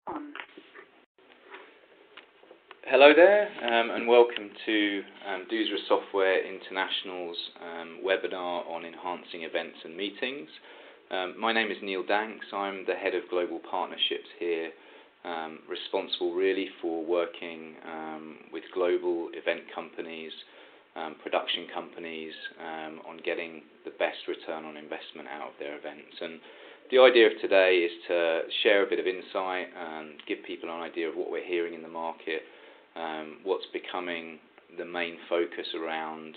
on. Hello there, and welcome to Duuzra Software International's webinar on enhancing events and meetings. My name is Danks. I'm the head of global partnerships here, responsible really for working with global event companies, production companies on getting the best return on investment out of their events. And the idea of today is to share a bit of insight and give people an idea of what we're hearing in the market, what's becoming the main focus around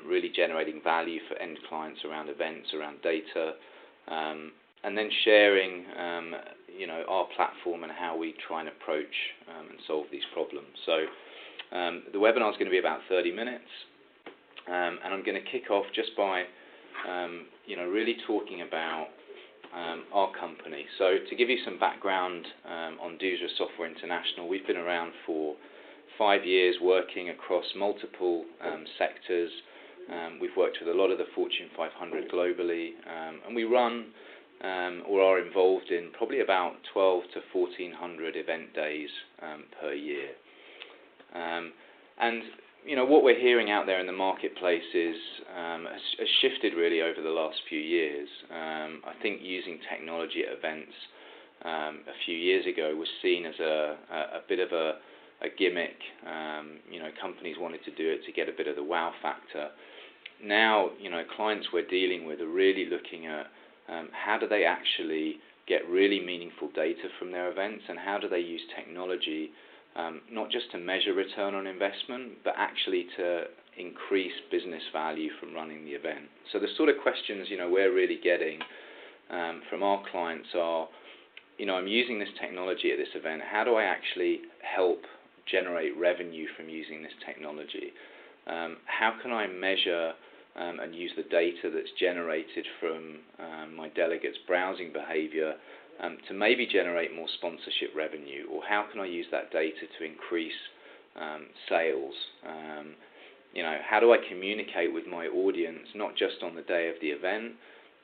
really generating value for end clients around events, around data, and then sharing our platform and how we try and approach and solve these problems. So the webinar is going to be about 30 minutes, and I'm going to kick off just by really talking about our company. So to give you some background on Duuzra Software International, we've been around for 5 years working across multiple sectors. We've worked with a lot of the Fortune 500 globally, and we run or are involved in probably about 12 to 1400 event days per year. And what we're hearing out there in the marketplace is has shifted really over the last few years. I think using technology at events a few years ago was seen as a bit of a gimmick. Companies wanted to do it to get a bit of the wow factor. Now, clients we're dealing with are really looking at how do they actually get really meaningful data from their events, and how do they use technology not just to measure return on investment, but actually to increase business value from running the event. So the sort of questions we're really getting from our clients are, I'm using this technology at this event. How do I actually help generate revenue from using this technology? How can I measure and use the data that's generated from my delegates' browsing behavior to maybe generate more sponsorship revenue? Or how can I use that data to increase sales? How do I communicate with my audience, not just on the day of the event,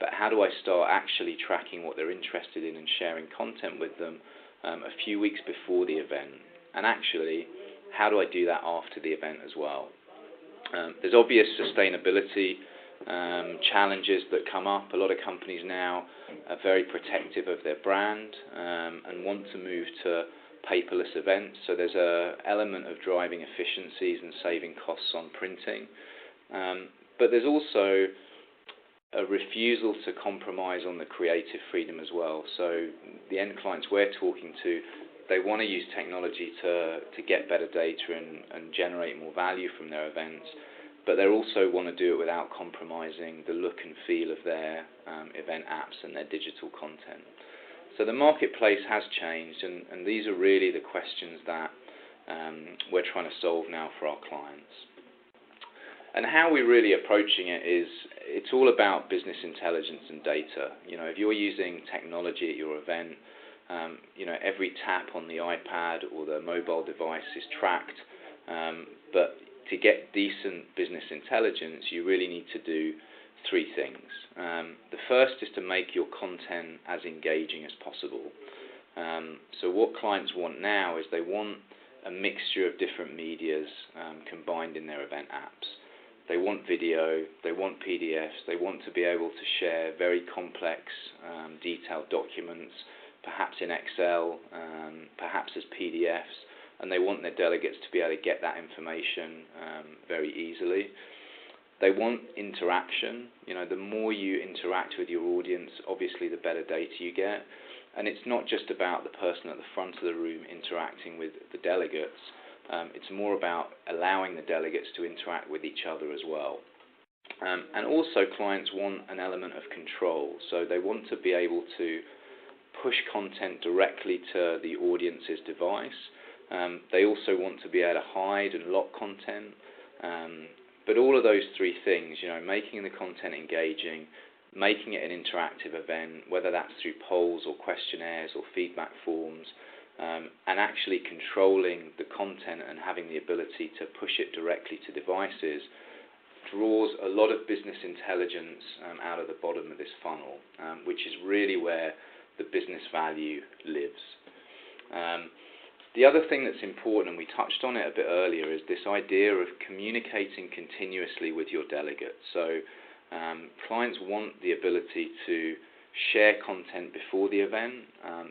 but how do I start actually tracking what they're interested in and sharing content with them a few weeks before the event? And actually, how do I do that after the event as well? There's obvious sustainability challenges that come up. A lot of companies now are very protective of their brand and want to move to paperless events. So there's an element of driving efficiencies and saving costs on printing. But there's also a refusal to compromise on the creative freedom as well. So the end clients we're talking to, they want to use technology to get better data and generate more value from their events, but they also want to do it without compromising the look and feel of their event apps and their digital content. So the marketplace has changed, and these are really the questions that we're trying to solve now for our clients. And how we're really approaching it is, it's all about business intelligence and data. If you're using technology at your event, every tap on the iPad or the mobile device is tracked, but to get decent business intelligence, you really need to do three things. The first is to make your content as engaging as possible. So what clients want now is they want a mixture of different medias combined in their event apps. They want video, they want PDFs, they want to be able to share very complex, detailed documents, perhaps in Excel, perhaps as PDFs, and they want their delegates to be able to get that information very easily. They want interaction. The more you interact with your audience, obviously the better data you get. And it's not just about the person at the front of the room interacting with the delegates. It's more about allowing the delegates to interact with each other as well. And also clients want an element of control. So they want to be able to push content directly to the audience's device. They also want to be able to hide and lock content. But all of those three things, making the content engaging, making it an interactive event, whether that's through polls or questionnaires or feedback forms, and actually controlling the content and having the ability to push it directly to devices, draws a lot of business intelligence out of the bottom of this funnel, which is really where the business value lives. The other thing that's important, and we touched on it a bit earlier, is this idea of communicating continuously with your delegates. So clients want the ability to share content before the event.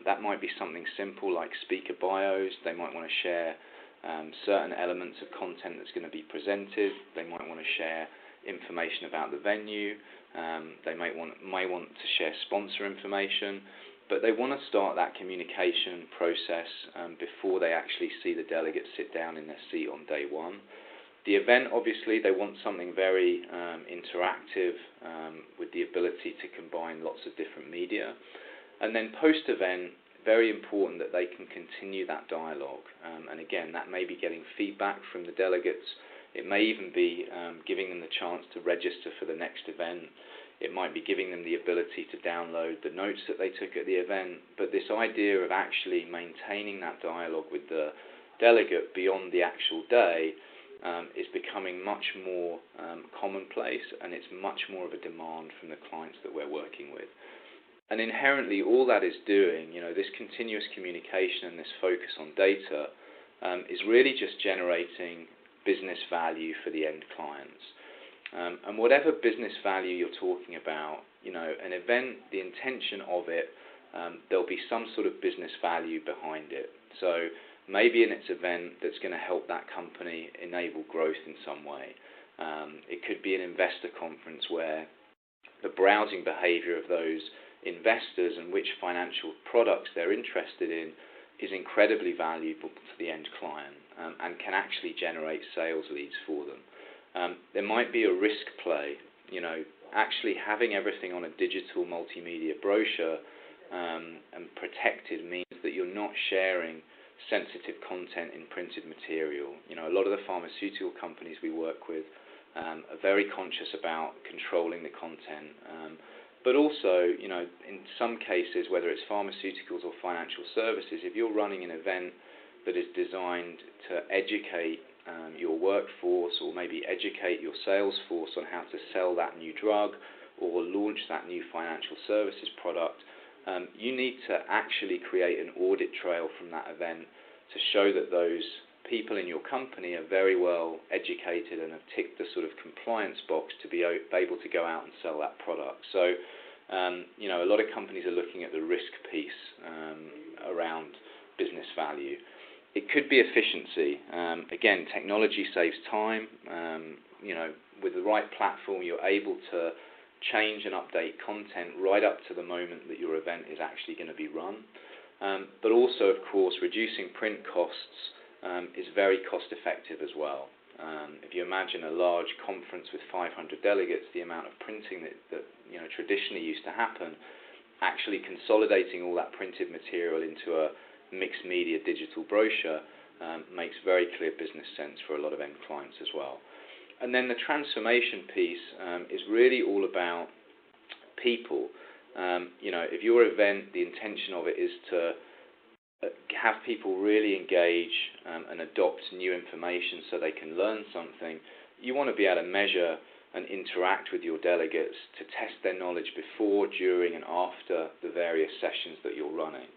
That might be something simple like speaker bios. They might want to share certain elements of content that's going to be presented. They might want to share information about the venue. They may want to share sponsor information, but they want to start that communication process before they actually see the delegates sit down in their seat on day one. The event, obviously, they want something very interactive with the ability to combine lots of different media. And then post-event, very important that they can continue that dialogue. And again, that may be getting feedback from the delegates. It may even be giving them the chance to register for the next event. It might be giving them the ability to download the notes that they took at the event. But this idea of actually maintaining that dialogue with the delegate beyond the actual day is becoming much more commonplace, and it's much more of a demand from the clients that we're working with. And inherently, all that is doing, this continuous communication and this focus on data is really just generating business value for the end clients. And whatever business value you're talking about, an event, the intention of it, there'll be some sort of business value behind it. So maybe in its event that's going to help that company enable growth in some way. It could be an investor conference where the browsing behavior of those investors and which financial products they're interested in is incredibly valuable to the end client and can actually generate sales leads for them. There might be a risk play, actually having everything on a digital multimedia brochure and protected means that you're not sharing sensitive content in printed material. A lot of the pharmaceutical companies we work with are very conscious about controlling the content. But also, in some cases, whether it's pharmaceuticals or financial services, if you're running an event that is designed to educate your workforce or maybe educate your sales force on how to sell that new drug or launch that new financial services product, you need to actually create an audit trail from that event to show that those people in your company are very well educated and have ticked the sort of compliance box to be able to go out and sell that product. So, a lot of companies are looking at the risk piece around business value. It could be efficiency. Again, technology saves time. With the right platform, you're able to change and update content right up to the moment that your event is actually going to be run. But also, of course, reducing print costs is very cost effective as well. If you imagine a large conference with 500 delegates, the amount of printing that traditionally used to happen, actually consolidating all that printed material into a mixed media digital brochure makes very clear business sense for a lot of end clients as well. And then the transformation piece is really all about people. If your event, the intention of it is to have people really engage and adopt new information so they can learn something, you want to be able to measure and interact with your delegates to test their knowledge before, during, and after the various sessions that you're running.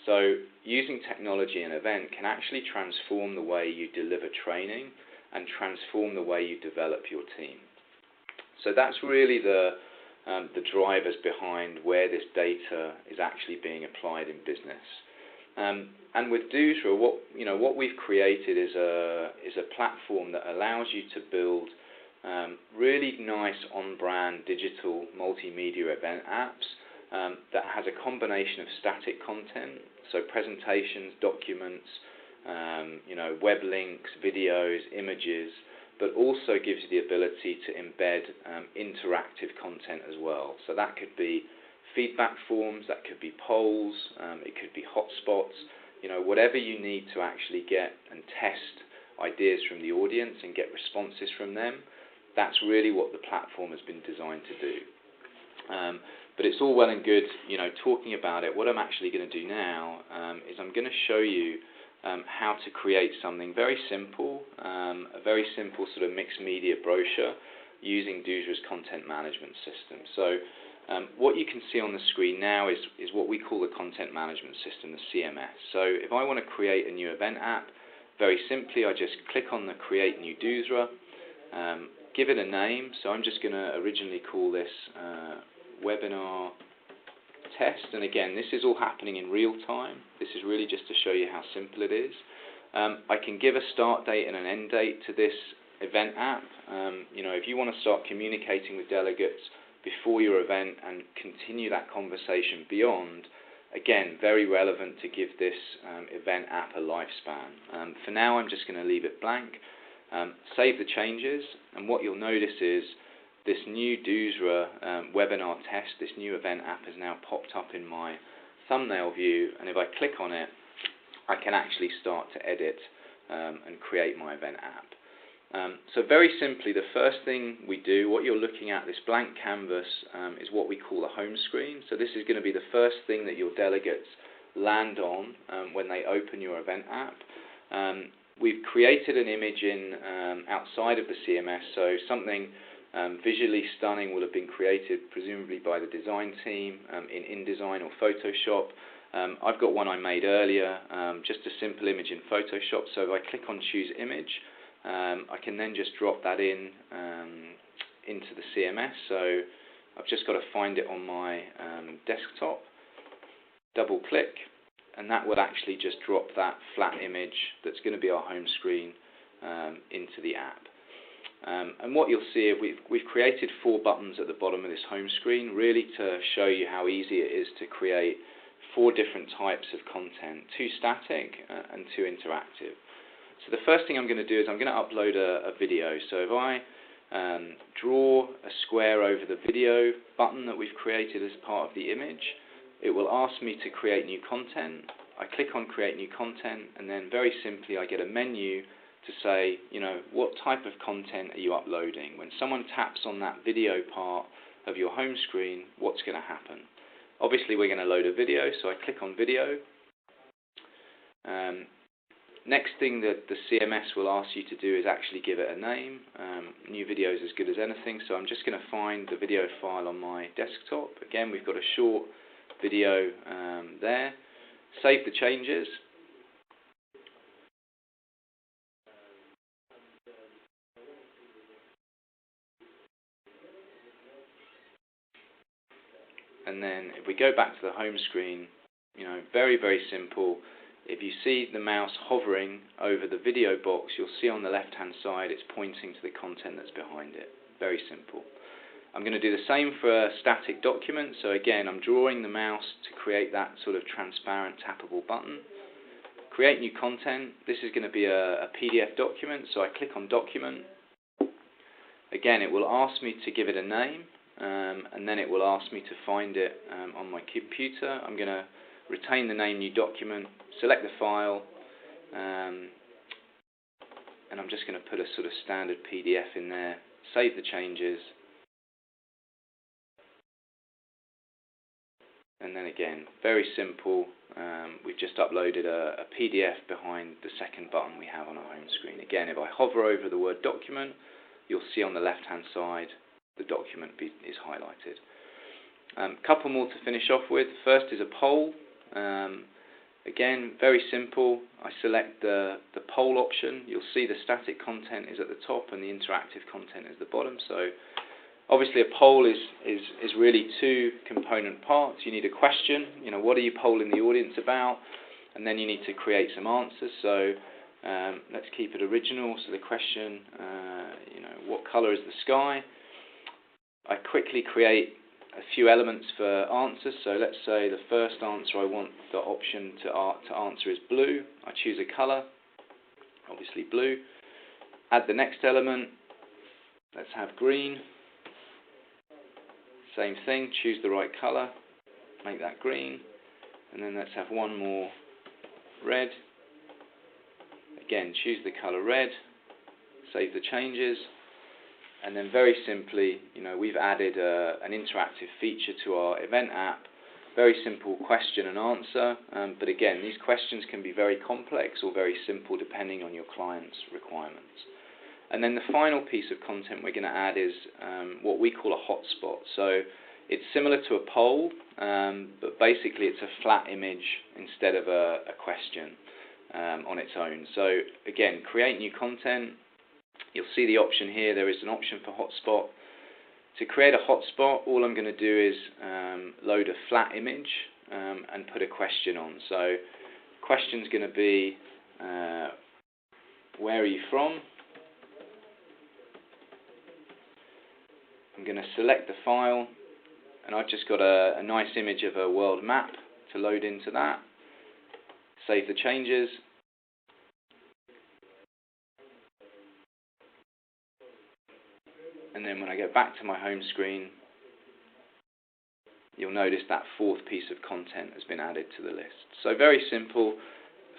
So using technology in an event can actually transform the way you deliver training and transform the way you develop your team. So that's really the drivers behind where this data is actually being applied in business. And with Duuzra, what we've created is a platform that allows you to build really nice on-brand digital multimedia event apps that has a combination of static content, so presentations, documents, web links, videos, images, but also gives you the ability to embed interactive content as well. So that could be feedback forms, that could be polls, it could be hotspots, whatever you need to actually get and test ideas from the audience and get responses from them. That's really what the platform has been designed to do. But it's all well and good, talking about it. What I'm actually going to do now is I'm going to show you how to create something very simple, a very simple sort of mixed media brochure using Duuzra's content management system. So What you can see on the screen now is what we call the content management system, the CMS. So if I want to create a new event app, very simply I just click on the create new Duuzra, give it a name. So I'm just going to originally call this webinar test, and again this is all happening in real time. This is really just to show you how simple it is. I can give a start date and an end date to this event app. If you want to start communicating with delegates before your event and continue that conversation beyond, again, very relevant to give this event app a lifespan. For now, I'm just going to leave it blank. Save the changes, and what you'll notice is this new Duuzra webinar test, this new event app, has now popped up in my thumbnail view, and if I click on it, I can actually start to edit and create my event app. So very simply, the first thing we do, what you're looking at, this blank canvas, is what we call a home screen. So this is going to be the first thing that your delegates land on when they open your event app. We've created an image outside of the CMS, so something visually stunning will have been created presumably by the design team in InDesign or Photoshop. I've got one I made earlier, just a simple image in Photoshop. So if I click on choose image, I can then just drop that into the CMS. So I've just got to find it on my desktop, double click, and that will actually just drop that flat image that's going to be our home screen into the app. And what you'll see is we've created 4 buttons at the bottom of this home screen, really to show you how easy it is to create 4 different types of content, 2 static and 2 interactive. So the first thing I'm going to do is I'm going to upload a video. So if I draw a square over the video button that we've created as part of the image, it will ask me to create new content. I click on create new content, and then very simply I get a menu to say, what type of content are you uploading? When someone taps on that video part of your home screen, what's going to happen? Obviously we're going to load a video, so I click on video. Next thing that the CMS will ask you to do is actually give it a name. New video is as good as anything, so I'm just going to find the video file on my desktop. Again, we've got a short video there. Save the changes. And then if we go back to the home screen, very, very simple. If you see the mouse hovering over the video box, you'll see on the left-hand side it's pointing to the content that's behind it. Very simple. I'm going to do the same for a static document. So again, I'm drawing the mouse to create that sort of transparent tappable button. Create new content. This is going to be a PDF document, so I click on document. Again, it will ask me to give it a name, and then it will ask me to find it on my computer. I'm going to retain the name new document, select the file, and I'm just going to put a sort of standard PDF in there, save the changes, and then again, very simple, we've just uploaded a PDF behind the second button we have on our home screen. Again, if I hover over the word document, you'll see on the left hand side the document is highlighted. Couple more to finish off with. First is a poll. Again, very simple. I select the poll option. You'll see the static content is at the top and the interactive content is at the bottom. So obviously a poll is really 2 component parts. You need a question, what are you polling the audience about? And then you need to create some answers. So let's keep it original. So the question, what color is the sky? I quickly create a few elements for answers. So let's say the first answer, I want the option to answer is blue. I choose a color, obviously blue. Add the next element. Let's have green. Same thing, choose the right color, make that green, and then let's have one more red. Again, choose the color red, save the changes, and then very simply, we've added an interactive feature to our event app. Very simple question and answer, but again, these questions can be very complex or very simple depending on your client's requirements. And then the final piece of content we're going to add is what we call a hotspot. So It's similar to a poll, but basically it's a flat image instead of a question on its own. So again, create new content. You'll see the option here. There is an option for hotspot. To create a hotspot, all I'm going to do is load a flat image and put a question on. So question's going to be, where are you from? I'm going to select the file, and I've just got a nice image of a world map to load into that. Save the changes. And then when I go back to my home screen, you'll notice that fourth piece of content has been added to the list. So very simple,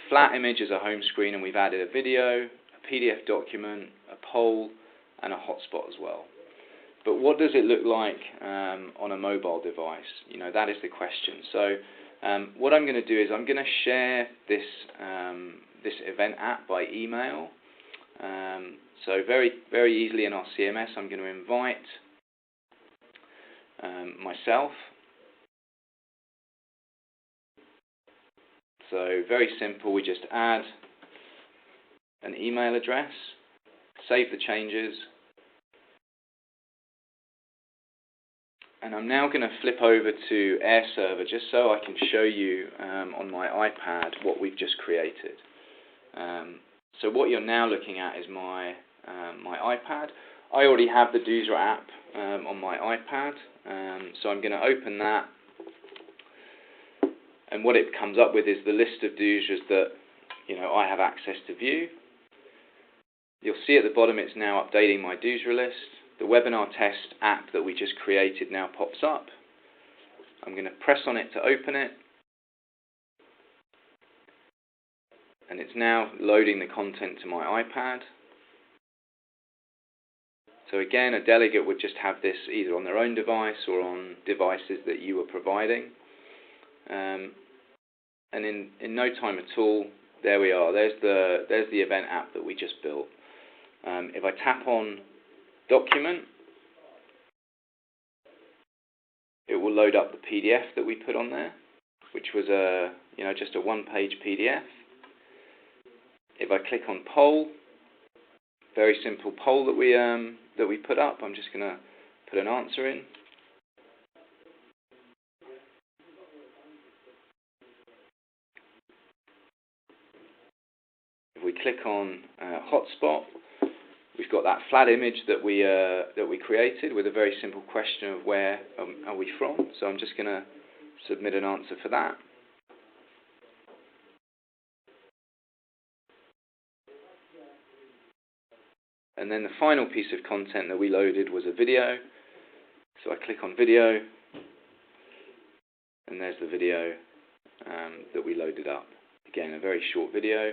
flat image as a home screen, and we've added a video, a PDF document, a poll, and a hotspot as well. But what does it look like on a mobile device? You know, that is the question. So what I'm going to do is I'm going to share this event app by email. So very, very easily in our CMS, I'm going to invite myself. So very simple, we just add an email address, save the changes, and I'm now going to flip over to Air Server just so I can show you on my iPad what we've just created. So what you're now looking at is my iPad. I already have the Duuzra app on my iPad, so I'm going to open that, and what it comes up with is the list of Duuzras that I have access to view. You'll see at the bottom it's now updating my Duuzra list. The webinar test app that we just created now pops up. I'm going to press on it to open it, and it's now loading the content to my iPad. So again, a delegate would just have this either on their own device or on devices that you were providing. And in no time at all, there we are. There's the event app that we just built. If I tap on Document, it will load up the PDF that we put on there, which was just a one-page PDF. If I click on Poll, very simple poll that we put up. I'm just going to put an answer in. If we click on Hotspot, we've got that flat image that we created with a very simple question of where are we from. So I'm just going to submit an answer for that. And then the final piece of content that we loaded was a video. So I click on Video, and there's the video that we loaded up. Again, a very short video,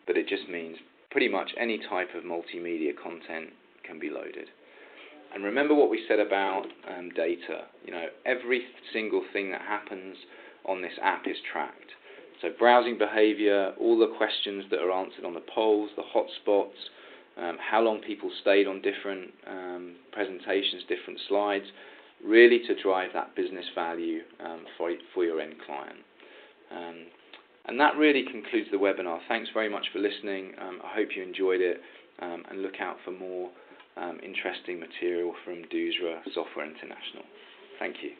but it just means pretty much any type of multimedia content can be loaded. And remember what we said about data. Every single thing that happens on this app is tracked. So browsing behavior, all the questions that are answered on the polls, the hotspots, how long people stayed on different presentations, different slides, really to drive that business value for your end client. And that really concludes the webinar. Thanks very much for listening. I hope you enjoyed it, and look out for more interesting material from Duuzra Software International. Thank you.